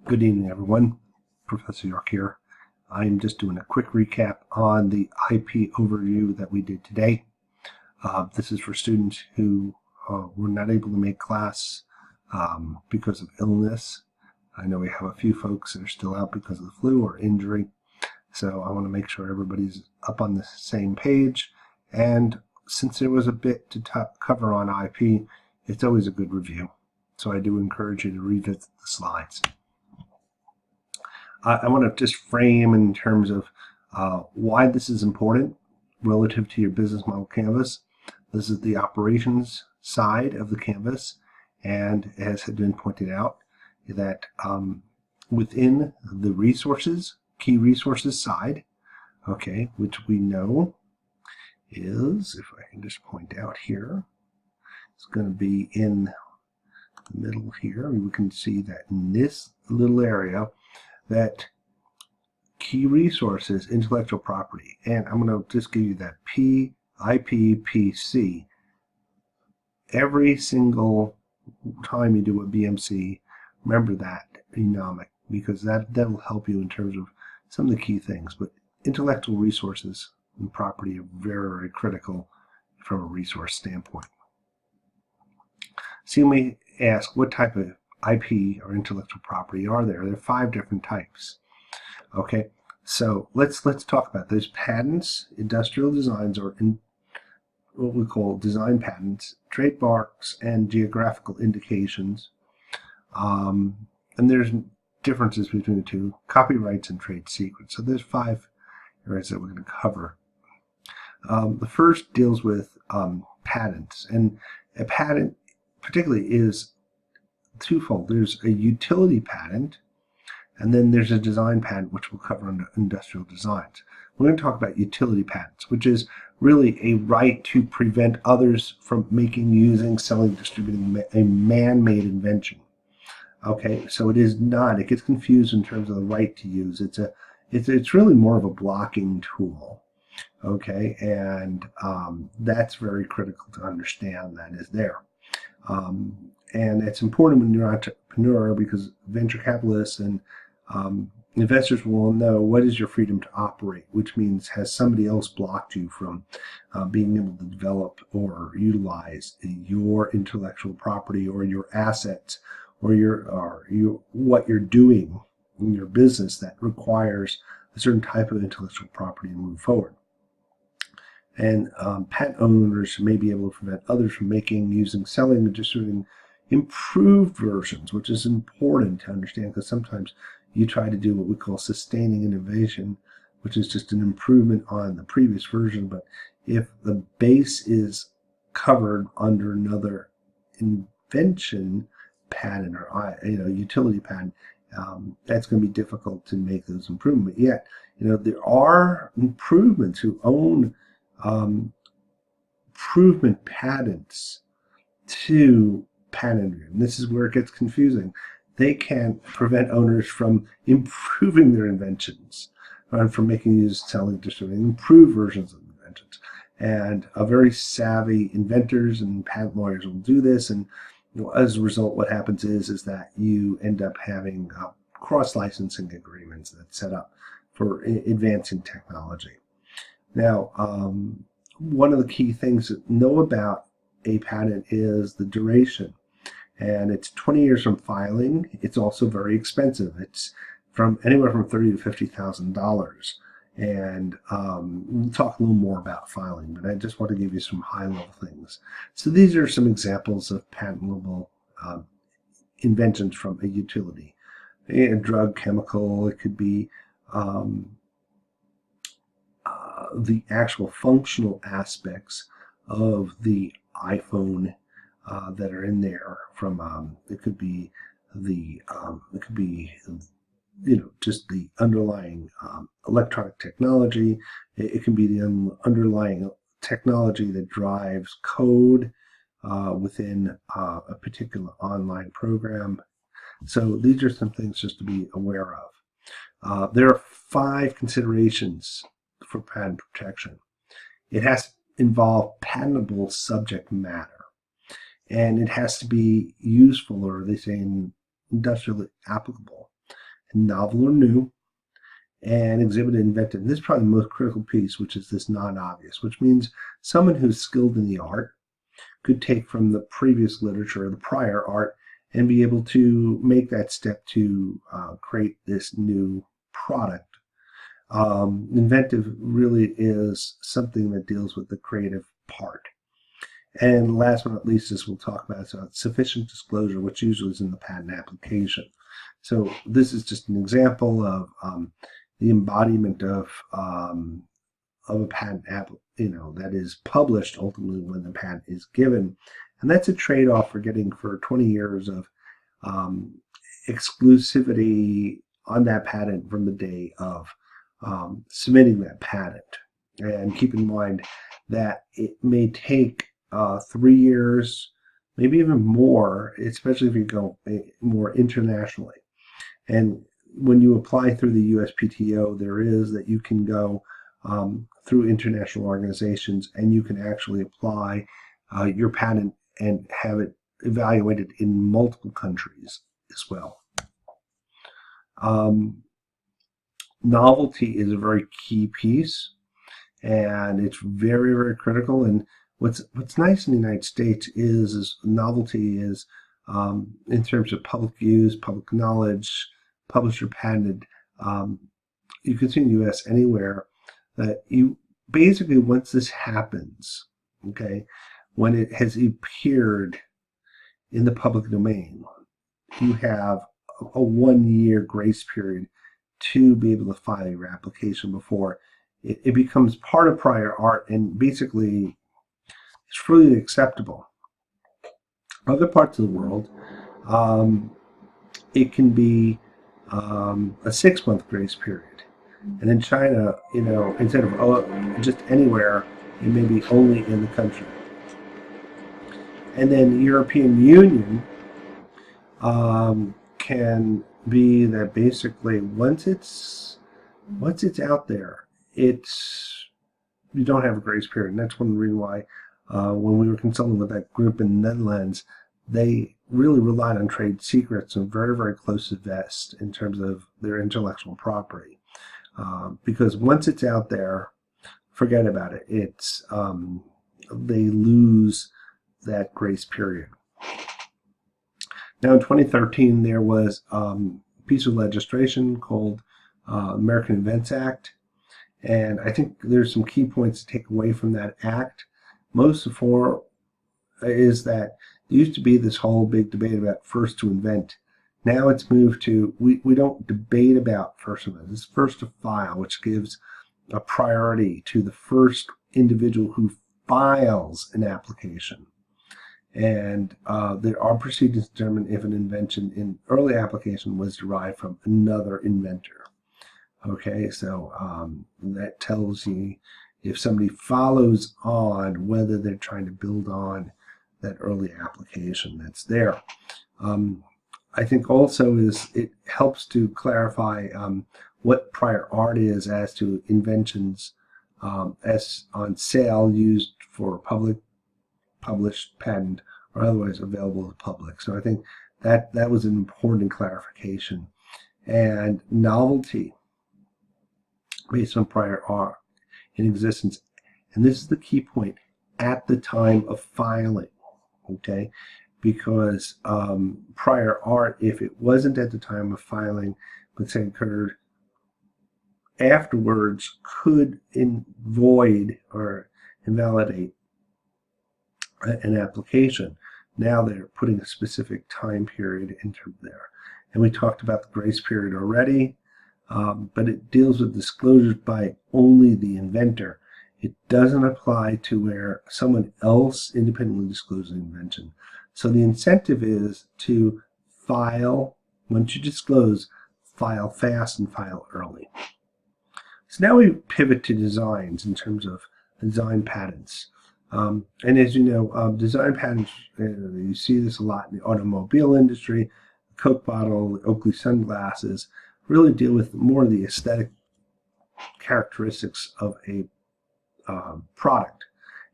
Good evening, everyone. Professor York here. I'm just doing a quick recap on the IP overview that we did today. This is for students who were not able to make class because of illness. I know we have a few folks that are still out because of the flu or injury. So I want to make sure everybody's up on the same page. And since there was a bit to cover on IP, it's always a good review. So I do encourage you to revisit the slides. I want to just frame in terms of why this is important relative to your business model canvas. This is the operations side of the canvas, and as had been pointed out, that within the resources, key resources side, okay, which we know is, if I can just point out here, it's going to be in the middle here. We can see that in this little area, that key resources, intellectual property, and I'm going to just give you that IPPC. Every single time you do a BMC, remember that mnemonic, because that'll help you in terms of some of the key things. But intellectual resources and property are very, very critical from a resource standpoint. So you may ask, what type of IP or intellectual property are there? There are 5 different types. Okay, so let's talk about those patents, industrial designs, or what we call design patents, trademarks, and geographical indications. And there's differences between the two: copyrights and trade secrets. So there's 5 areas that we're going to cover. The first deals with patents, and a patent particularly is twofold. There's a utility patent, and then there's a design patent, which we'll cover under industrial designs. We're going to talk about utility patents, which is really a right to prevent others from making, using, selling, distributing a man-made invention. Okay, so it is not. It gets confused in terms of the right to use. It's really more of a blocking tool. Okay, and that's very critical to understand. That is there. And it's important when you're an entrepreneur, because venture capitalists and investors will know what is your freedom to operate, which means has somebody else blocked you from being able to develop or utilize your intellectual property or your assets or what you're doing in your business that requires a certain type of intellectual property to move forward. And patent owners may be able to prevent others from making, using, selling, and distributing improved versions, which is important to understand, because sometimes you try to do what we call sustaining innovation, which is just an improvement on the previous version. But if the base is covered under another invention patent or utility patent, that's going to be difficult to make those improvements. Yet, there are improvements who own improvement patents to patent. And this is where it gets confusing. They can prevent owners from improving their inventions and from making, use, selling, distributing improved versions of inventions. And very savvy inventors and patent lawyers will do this. And as a result, what happens is that you end up having cross-licensing agreements that set up for advancing technology. Now, one of the key things to know about a patent is the duration, and it's 20 years from filing. It's also very expensive. It's from anywhere from $30,000 to $50,000. And we'll talk a little more about filing, but I just want to give you some high-level things. So these are some examples of patentable inventions from a utility. A drug, chemical, it could be the actual functional aspects of the iPhone that are in there. From it could be just the underlying electronic technology. It can be the underlying technology that drives code within a particular online program. So these are some things just to be aware of. There are 5 considerations for patent protection. It has to involve patentable subject matter, and it has to be useful, or they say industrially applicable. novel or new, and exhibit inventive. And this is probably the most critical piece, which is this non-obvious, which means someone who's skilled in the art could take from the previous literature or the prior art and be able to make that step to create this new product. Inventive really is something that deals with the creative part. And last but not least, as we'll talk about, is sufficient disclosure, which usually is in the patent application. So this is just an example of the embodiment of a patent app, that is published ultimately when the patent is given, and that's a trade-off for getting for 20 years of exclusivity on that patent from the day of submitting that patent. And keep in mind that it may take 3 years, maybe even more, especially if you go more internationally. And when you apply through the USPTO, there is that you can go through international organizations, and you can actually apply your patent and have it evaluated in multiple countries as well. Novelty is a very key piece, and it's very, very critical. And what's nice in the United States is novelty is in terms of public use, public knowledge, published or patented. You can see in the U.S. anywhere that you basically, once this happens, okay, when it has appeared in the public domain, you have a 1-year grace period to be able to file your application before it becomes part of prior art and basically it's freely acceptable. Other parts of the world, it can be a 6-month grace period. And in China, instead of just anywhere, it may be only in the country. And then the European Union can be that basically once it's out there, you don't have a grace period. And that's one reason why when we were consulting with that group in the Netherlands, they really relied on trade secrets and very, very close to vest in terms of their intellectual property. Because once it's out there, forget about it. They lose that grace period. Now in 2013, there was a piece of legislation called American Invents Act. And I think there's some key points to take away from that act. Most of all is that there used to be this whole big debate about first to invent. Now it's moved to, we don't debate about first to invent. It's first to file, which gives a priority to the first individual who files an application. And there are procedures to determine if an invention in early application was derived from another inventor. Okay, so that tells you if somebody follows on, whether they're trying to build on that early application that's there. I think also it helps to clarify what prior art is as to inventions as on sale, used for published, patent, or otherwise available to the public. So I think that was an important clarification. And novelty based on prior art in existence, and this is the key point, at the time of filing, okay? Because prior art, if it wasn't at the time of filing, but say occurred afterwards, could void or invalidate an application. Now they're putting a specific time period into there. And we talked about the grace period already, but it deals with disclosures by only the inventor. It doesn't apply to where someone else independently discloses an invention. So the incentive is to file, once you disclose, file fast and file early. So now we pivot to designs in terms of design patents. And as you know, design patents, you see this a lot in the automobile industry. The Coke bottle, the Oakley sunglasses really deal with more of the aesthetic characteristics of a product.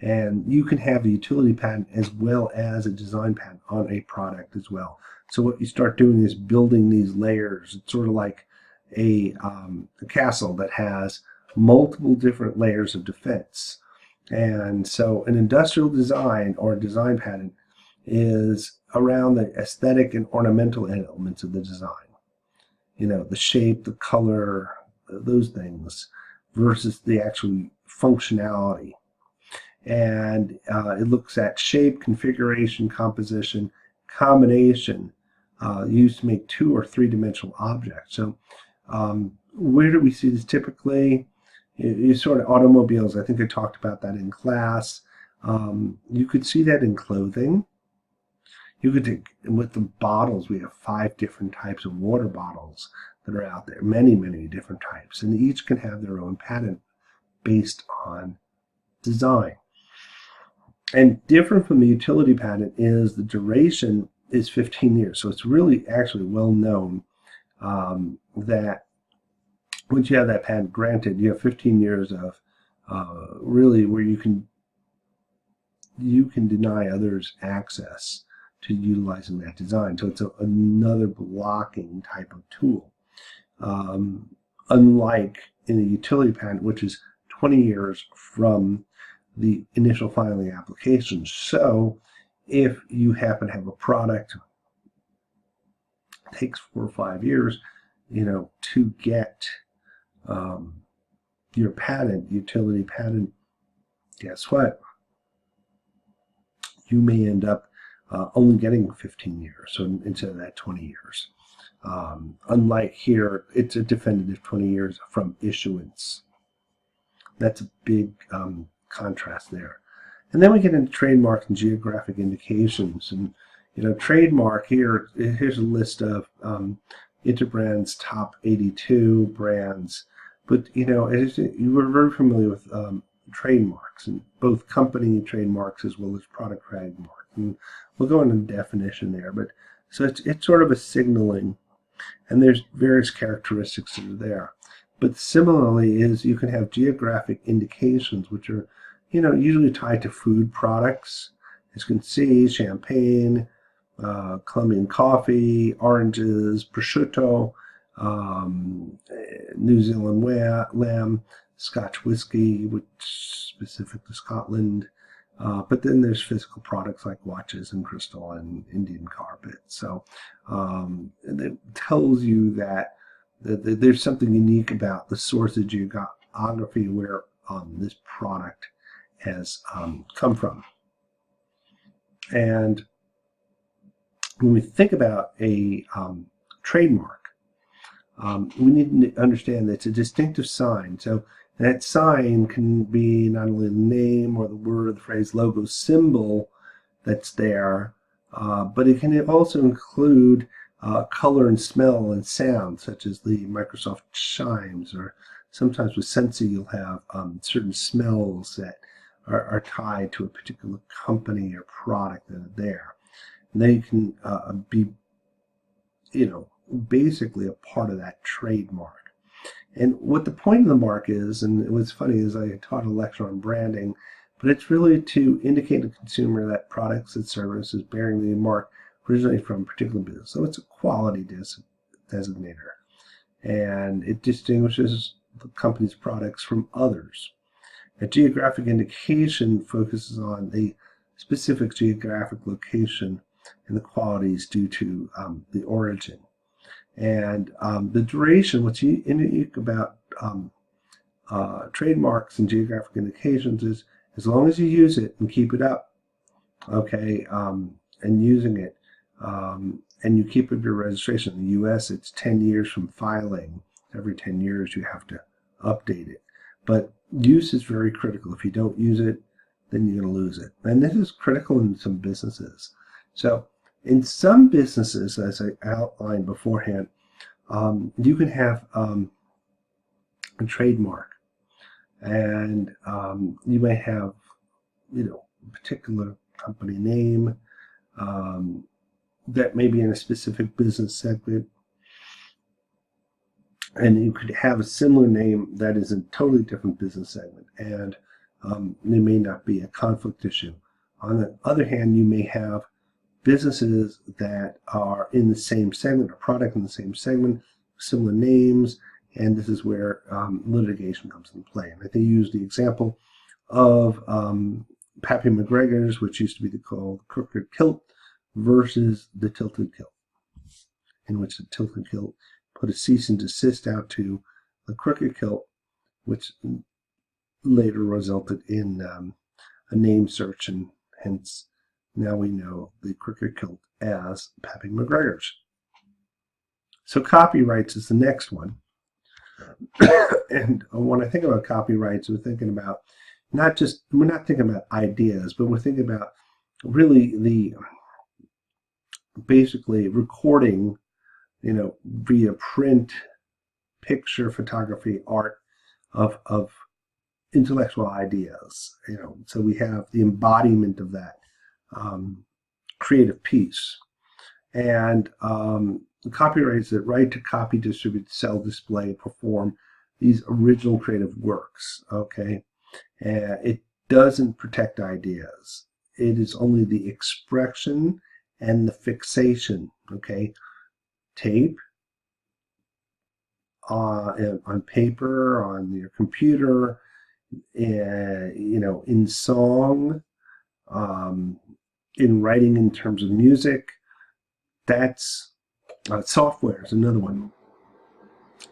And you can have a utility patent as well as a design patent on a product as well. So what you start doing is building these layers. It's sort of like a castle that has multiple different layers of defense. And so an industrial design or design patent is around the aesthetic and ornamental elements of the design. You know, the shape, the color, those things, versus the actual functionality. And it looks at shape, configuration, composition, combination, used to make 2 or 3-dimensional objects. So where do we see this typically? You sort of automobiles. I think I talked about that in class. You could see that in clothing. You could take, with the bottles, we have 5 different types of water bottles that are out there, many, many different types, and each can have their own patent based on design. And different from the utility patent is the duration is 15 years. So it's really actually well known that once you have that patent granted, you have 15 years of really where you can deny others access to utilizing that design. So it's another blocking type of tool. Unlike in a utility patent, which is 20 years from the initial filing application. So if you happen to have a product, it takes 4 or 5 years, you know, to get your patent, utility patent, guess what? You may end up only getting 15 years, so instead of that 20 years. Unlike here, it's a definitive 20 years from issuance. That's a big contrast there. And then we get into trademarks and geographic indications. And, you know, trademark here, here's a list of Interbrand's top 82 brands. But, you know, you were very familiar with trademarks, and both company trademarks as well as product trademarks. And we'll go into the definition there. But so it's sort of a signaling, and there's various characteristics that are there. But similarly is you can have geographic indications, which are, you know, usually tied to food products. As you can see, champagne, Colombian coffee, oranges, prosciutto, New Zealand lamb, Scotch whiskey, which is specific to Scotland. But then there's physical products like watches and crystal and Indian carpet. So it tells you that there's something unique about the source of geography where this product has come from. And when we think about a trademark, we need to understand that it's a distinctive sign. So that sign can be not only the name or the word or the phrase, logo, symbol that's there, but it can also include color and smell and sound, such as the Microsoft chimes, or sometimes with Sensi you'll have certain smells that are tied to a particular company or product that are there. And they can be, you know, basically a part of that trademark. And what the point of the mark is, and what's funny is I taught a lecture on branding, but it's really to indicate to the consumer that products and services bearing the mark originate from a particular business. So it's a quality designator, and it distinguishes the company's products from others. A geographic indication focuses on the specific geographic location and the qualities due to the origin. And the duration, what's unique about trademarks and geographic indications is as long as you use it and keep it up, okay, and using it, and you keep up your registration. In the U.S., it's 10 years from filing. Every 10 years you have to update it. But use is very critical. If you don't use it, then you're going to lose it. And this is critical in some businesses. So in some businesses, as I outlined beforehand, you can have a trademark, and you may have, you know, a particular company name that may be in a specific business segment, and you could have a similar name that is in a totally different business segment, and there may not be a conflict issue. On the other hand, you may have businesses that are in the same segment, a product in the same segment, similar names, and this is where litigation comes into play. And I think you use the example of Pappy McGregor's, which used to be called Crooked Kilt, versus the Tilted Kilt, in which the Tilted Kilt put a cease and desist out to the Crooked Kilt, which later resulted in a name search, and hence now we know the Crooked Kilt as Pappy McGregor's. So copyrights is the next one. And when I think about copyrights, we're thinking about we're not thinking about ideas, but we're thinking about really the basically recording, via print, picture, photography, art of intellectual ideas. So we have the embodiment of that creative piece. And the copyright is the right to copy, distribute, sell, display, perform these original creative works. Okay, it doesn't protect ideas. It is only the expression and the fixation. Okay, tape, on paper, on your computer, in song, in writing in terms of music. That's software is another one.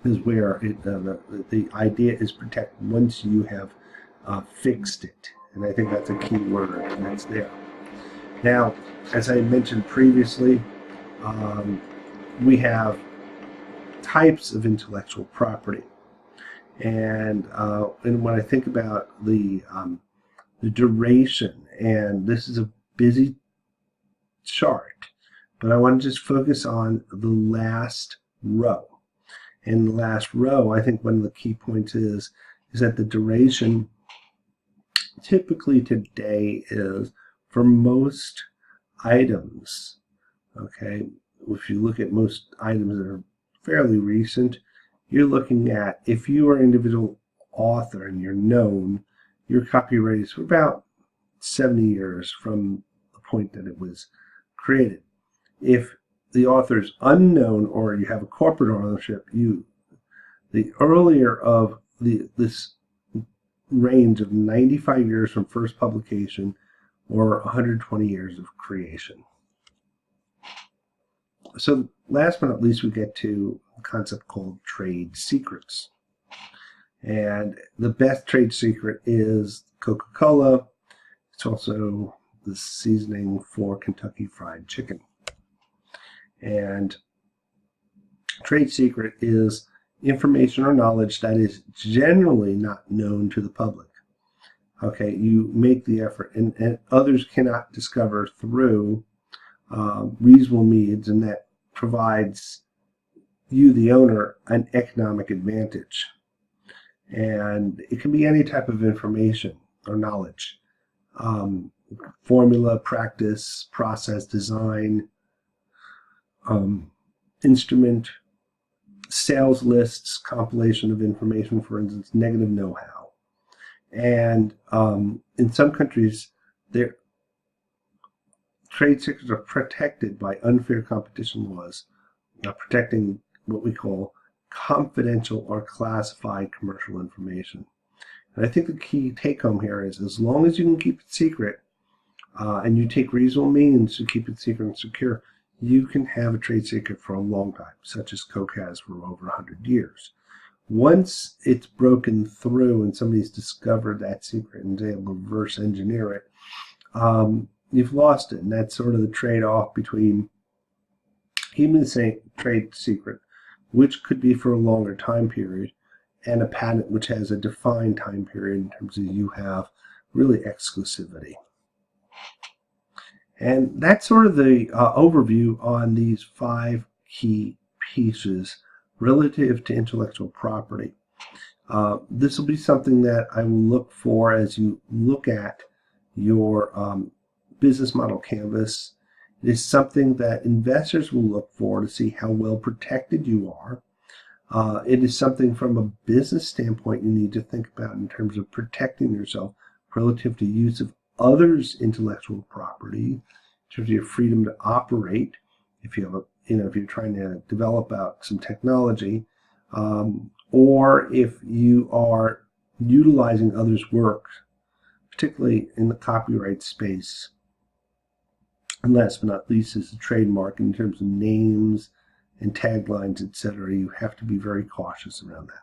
Is where the idea is protected once you have fixed it, and I think that's a key word that's there. Now, as I mentioned previously, we have types of intellectual property, and when I think about the duration, and this is a busy chart, but I want to just focus on the last row. In the last row, I think one of the key points is that the duration typically today is, for most items, okay, if you look at most items that are fairly recent, you're looking at, if you are an individual author and you're known, your copyright is for about 70 years from the point that it was created. If the author is unknown or you have a corporate ownership, the earlier of this range of 95 years from first publication or 120 years of creation. So last but not least, we get to a concept called trade secrets. And the best trade secret is Coca-Cola. It's also the seasoning for Kentucky Fried Chicken. And trade secret is information or knowledge that is generally not known to the public. Okay, you make the effort, and others cannot discover through reasonable means, and that provides you, the owner, an economic advantage. And it can be any type of information or knowledge. Formula, practice, process, design, instrument, sales lists, compilation of information, for instance, negative know-how. And in some countries, their trade secrets are protected by unfair competition laws, protecting what we call confidential or classified commercial information. And I think the key take-home here is, as long as you can keep it secret, and you take reasonable means to keep it secret and secure, you can have a trade secret for a long time, such as Coke has for over 100 years. Once it's broken through and somebody's discovered that secret and is able to reverse engineer it, you've lost it. And that's sort of the trade-off between keeping the same trade secret, which could be for a longer time period, and a patent which has a defined time period in terms of you have really exclusivity. And that's sort of the overview on these 5 key pieces relative to intellectual property. This will be something that I will look for as you look at your business model canvas. It is something that investors will look for to see how well protected you are. It is something from a business standpoint you need to think about in terms of protecting yourself relative to use of others' intellectual property, in terms of your freedom to operate. If you have a, if you're trying to develop out some technology, or if you are utilizing others' work, particularly in the copyright space. And last but not least is the trademark in terms of names and taglines, etc. You have to be very cautious around that.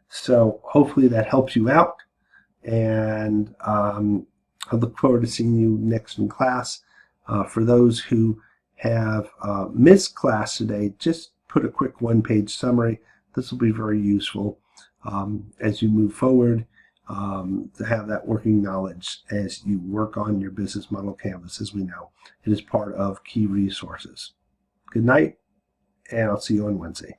So hopefully that helps you out, and I look forward to seeing you next in class. For those who have missed class today, just put a quick one-page summary. This will be very useful as you move forward, to have that working knowledge as you work on your business model canvas. As we know, it is part of key resources. Good night, and I'll see you on Wednesday.